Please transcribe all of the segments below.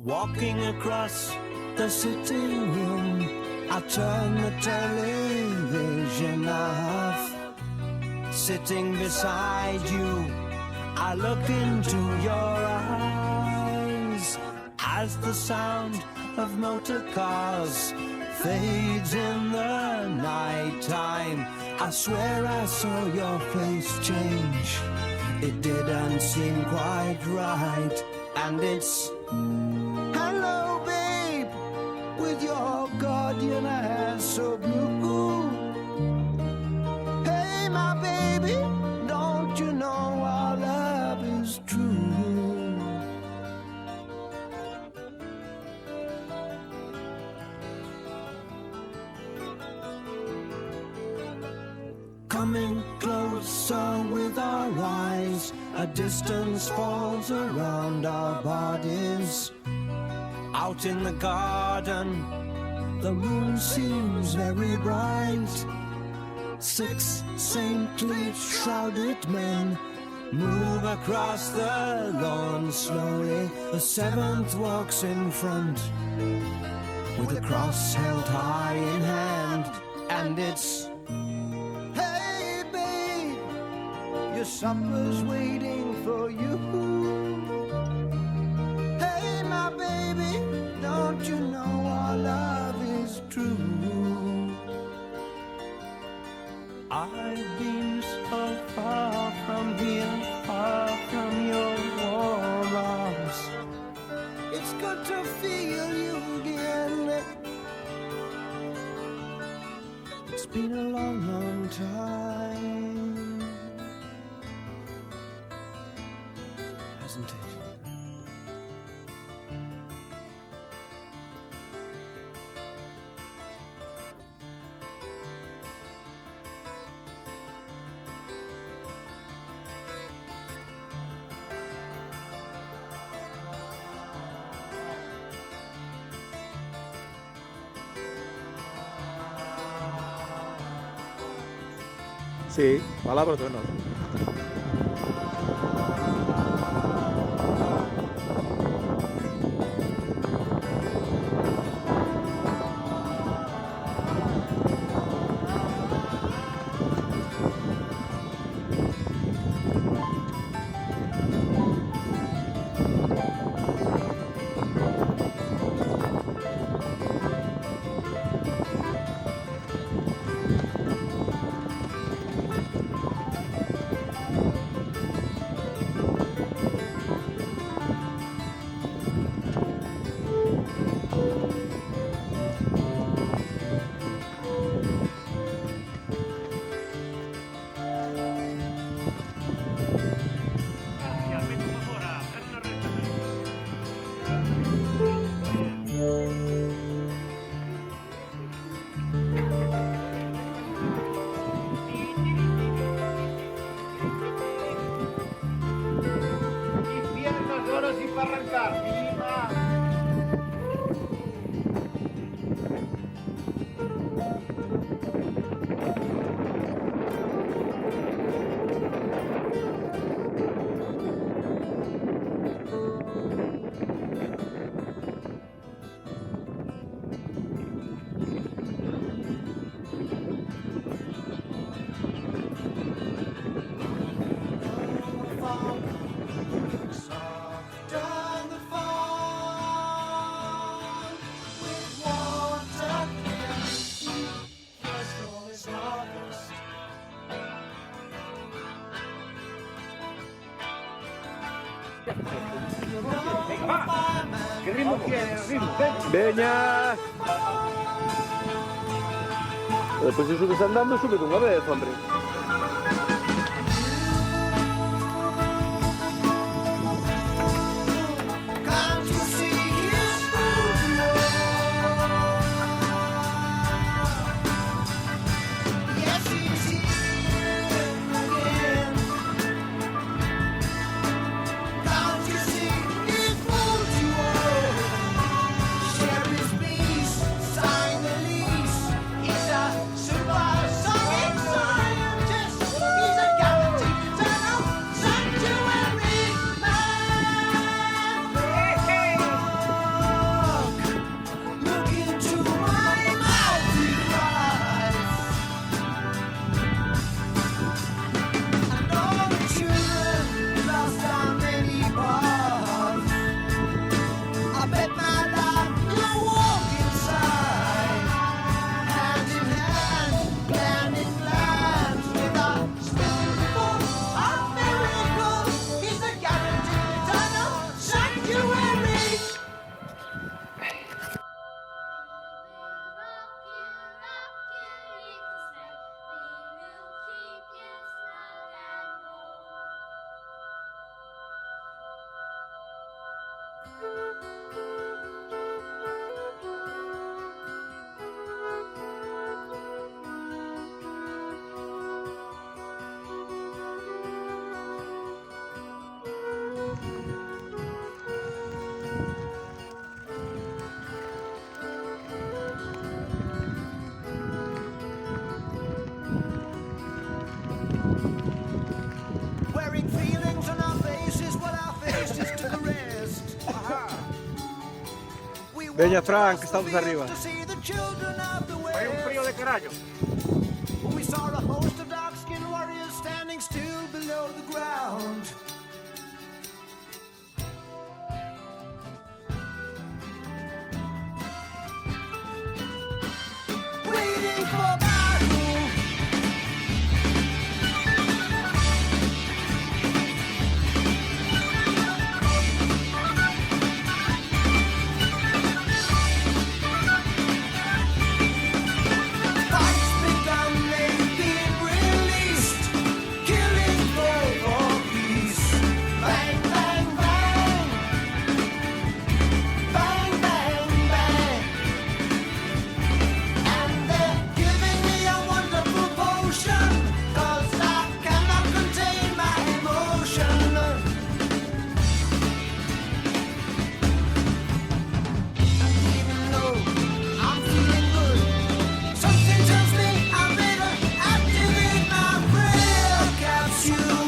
Walking across the sitting room, I turn the television off. Sitting beside you, I look into your eyes. As the sound of motor cars fades in the night time, I swear I saw your face change. It didn't seem quite right. And it's hello, babe, with your guardian eyes so blue. Hey, my baby, don't you know our love is true? Coming closer with our eyes, a distance falls around our bodies. Out in the garden, the moon seems very bright. 6 saintly shrouded men move across the lawn slowly. The 7th walks in front with a cross held high in hand. And it's, hey babe, your supper's waiting for you. Hey my baby, don't you know our love is true? I've been so far from here, far from your warm arms. It's good to feel you again. It's been a long, long time, hasn't it? Sí, palabras de honor. ¿Qué ritmo tiene? Veña. Despois se subes andando, sube dunha vez, hombre. Super sonic song. Wearing feelings on our faces while our faces to the rest. We Veña walked Frank, across the estamos fields arriba. to see the children of the Hay un frío de West. carajo. We saw a host of dark-skinned warriors standing still below the ground. Waiting for battle. Fights begun, they've been released. Killing for peace. Bang, bang, bang. Bang, bang, bang. And they're giving me a wonderful potion, 'cause I cannot contain my emotion. Even though I'm feeling good, something tells me I better activate my prayer capsule.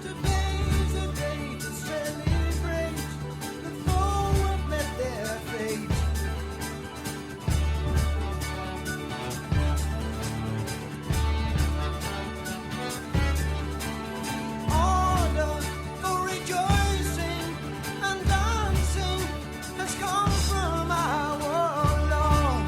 Today's a day to celebrate the foe have met their fate. Order for rejoicing and dancing has come from our warlord.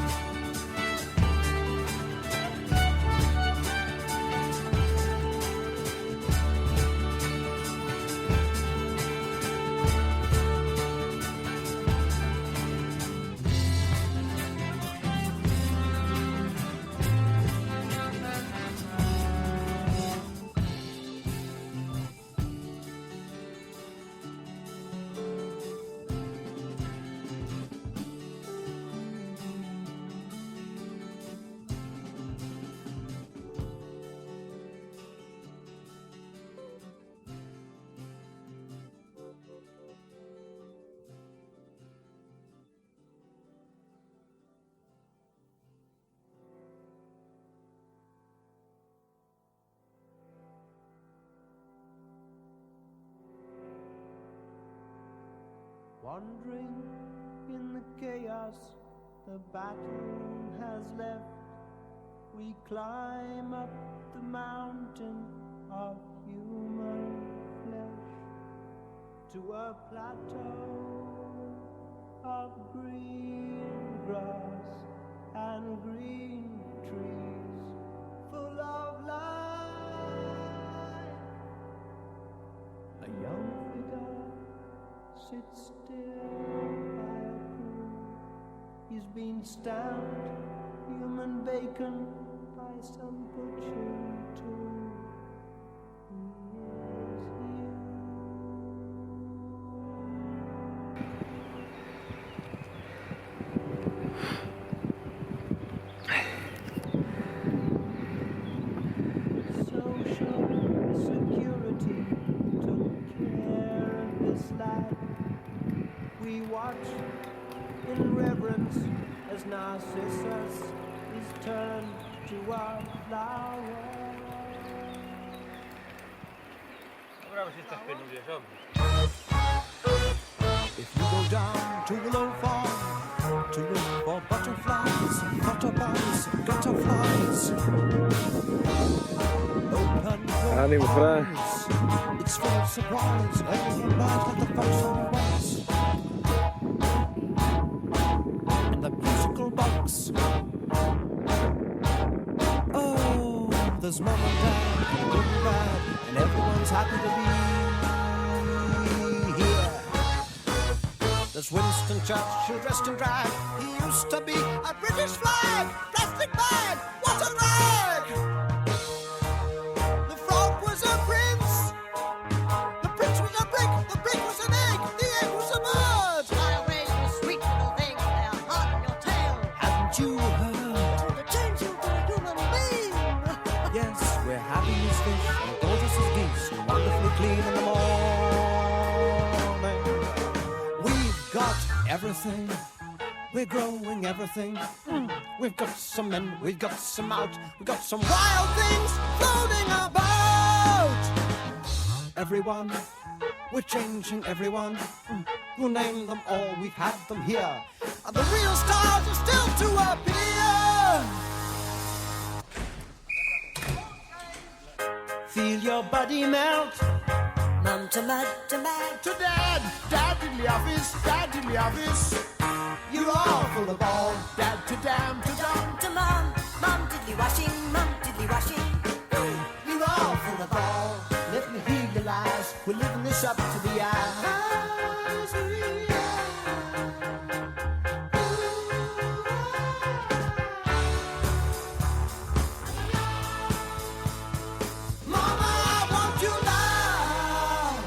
Wandering in the chaos the battle has left, we climb up the mountain of human flesh to a plateau of green grass and green trees full of life. A young figure sits still by a pool. He's been stamped human bacon by some butchering tool. He is you. watch in reverence as Narcissus is turned to a flower. If you go down to the low farm to look for butterflies, butterflies, butterflies, open your Animo, Fra. eyes. It's full of surprise. Everyone laughs at the first sunrise. And the musical box. Oh, there's mom and dad, and good and bad, and everyone's happy to be here. There's Winston Churchill dressed in drag. He used to be a British flag. Plastic bag, what a rag! The frog was a prince. The prince was a brick. The brick was an egg. The egg was a bird. Fly away, you sweet little thing. They're hot in your tail. Haven't you heard? To change you to a human being. Yes, we're happy as fish and gorgeous as geese and wonderfully clean in the morning. We've got everything. We're growing everything. We've got some in, we've got some out. We've got some wild things floating about. Everyone, we're changing everyone. We'll name them all, we've had them here. And the real stars are still to appear. Feel your body melt. Mum to mud to mad. To dad, dad in the office, dad in the office. You're all full of ball. Dad to damn, to dumb. To mum. Mum diddly washing. Mum diddly washing. You're all full of ball. Let me hear your lies. We're living this up to the eyes. Mama, I want you now.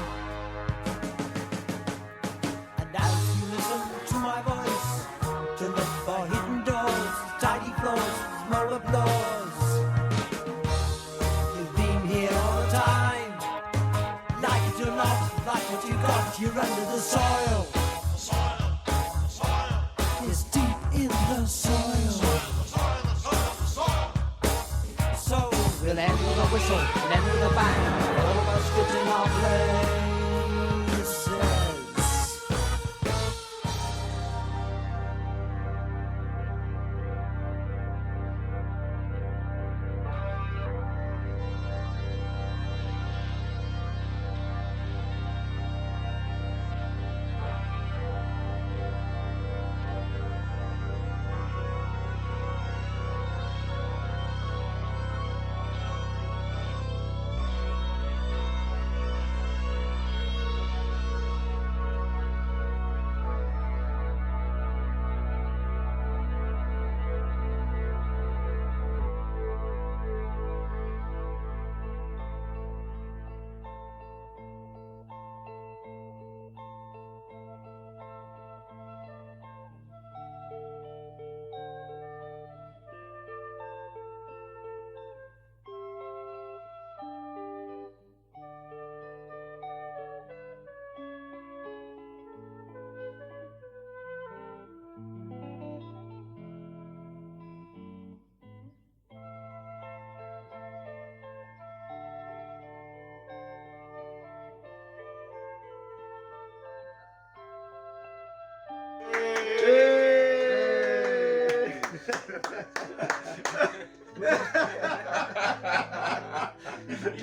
And as you listen to my voice, to look for hidden doors, tidy floors, small applause. You've been here all the time. Like it or not, like what you got, you're under the soil. It's deep in the soil. So we'll end with a whistle, and end with a bang. All of us get in our places.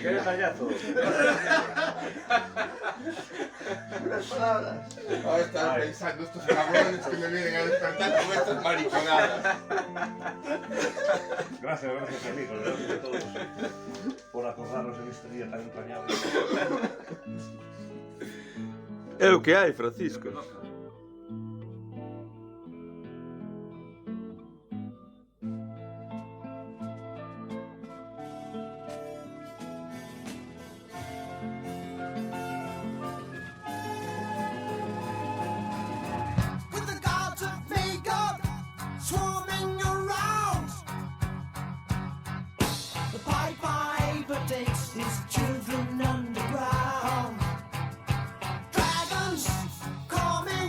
¡Qué detallazo! Unas palabras. Ahora estaba pensando estos cabrones que me vienen a despertar con estas mariconadas. Gracias, amigos, gracias a todos por acordaros en este día tan entrañable. É o que hai, Francisco. With the gods of Magog swarming around, the Pied Piper takes his children underground. Dragons coming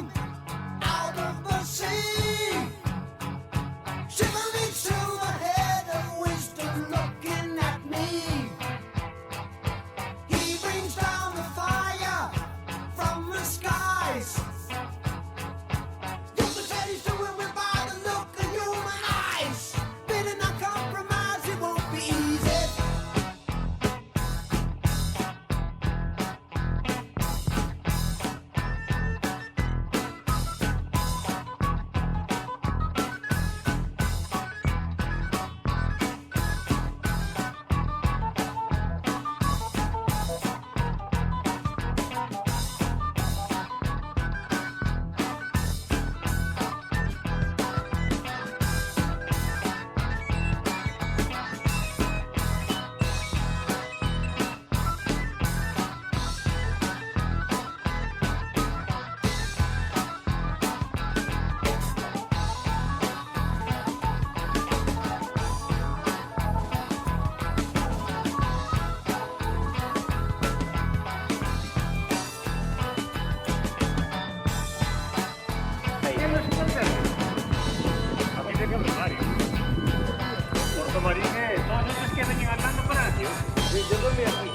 ¿Vosotros que venían andando por aquí? Sí, yo dormí aquí.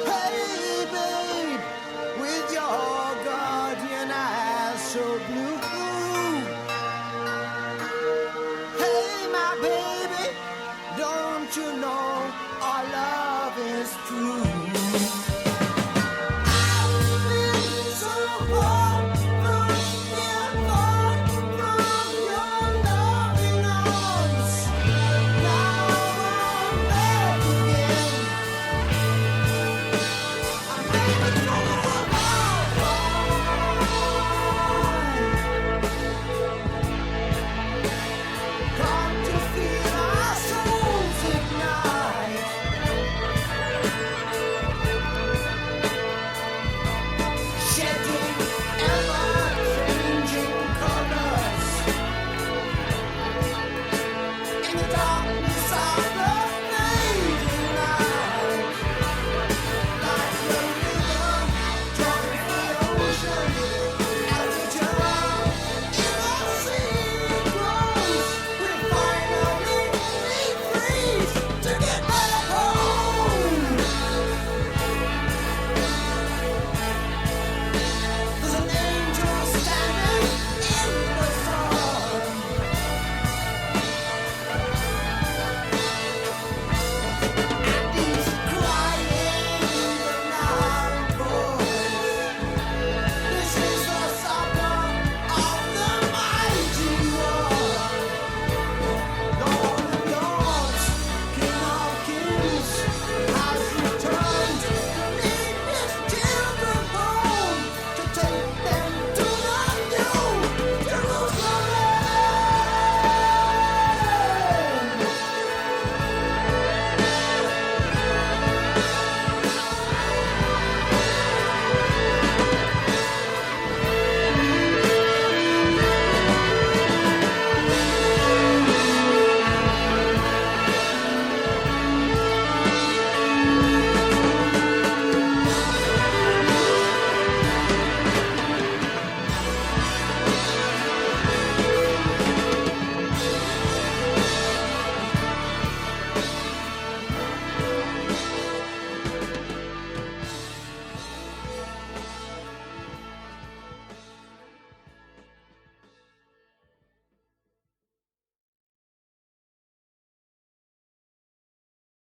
Hey, babe, with your guardian eyes so blue. Hey, my baby, don't you know our love is true?